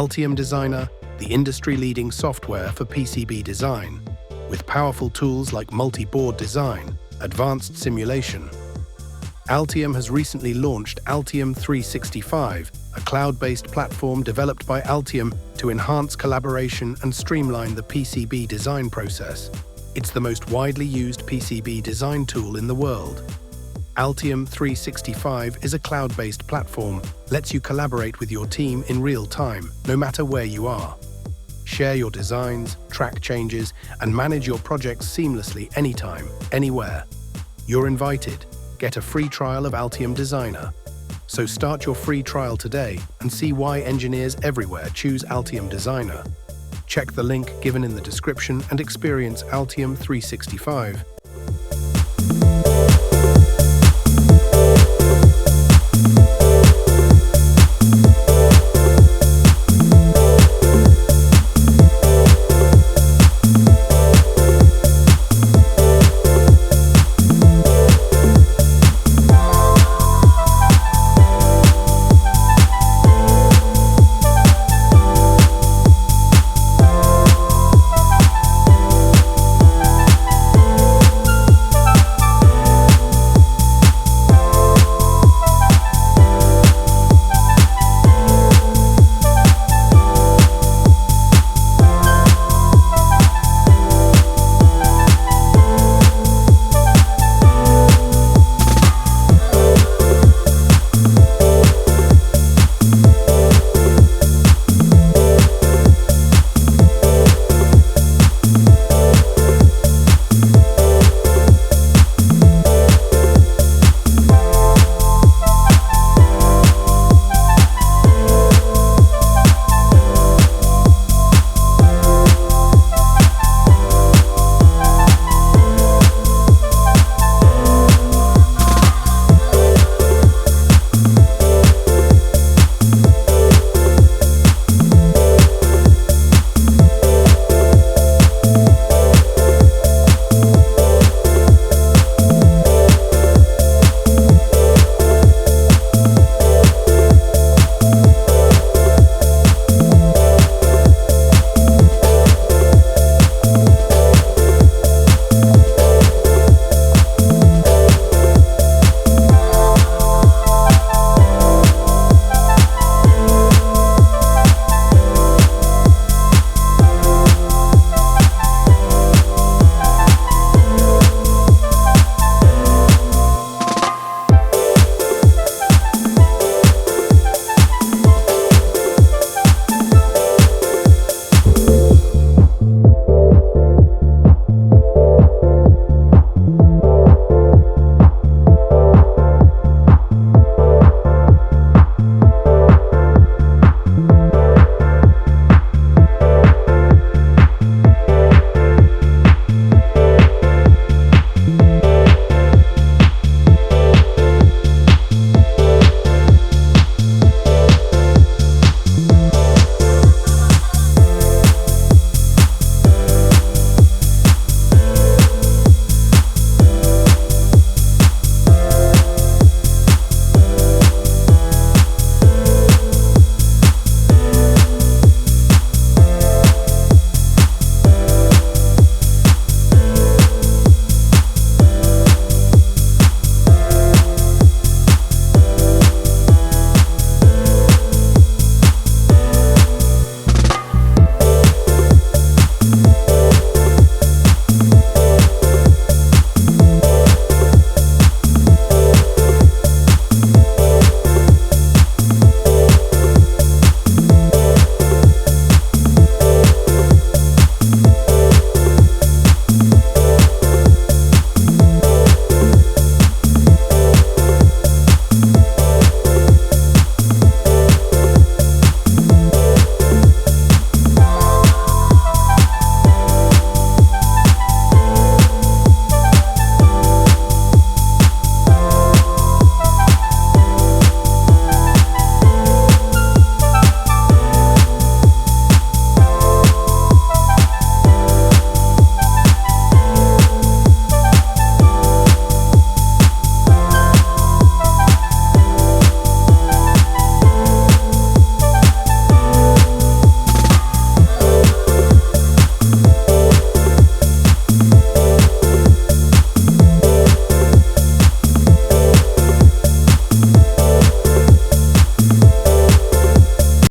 Altium Designer, the industry-leading software for PCB design, with powerful tools like multi-board design, advanced simulation. Altium has recently launched Altium 365, a cloud-based platform developed by Altium to enhance collaboration and streamline the PCB design process. It's the most widely used PCB design tool in the world. Altium 365 is a cloud-based platform, lets you collaborate with your team in real time, no matter where you are. Share your designs, track changes, and manage your projects seamlessly anytime, anywhere. You're invited. Get a free trial of Altium Designer. So start your free trial today and see why engineers everywhere choose Altium Designer. Check the link given in the description and experience Altium 365.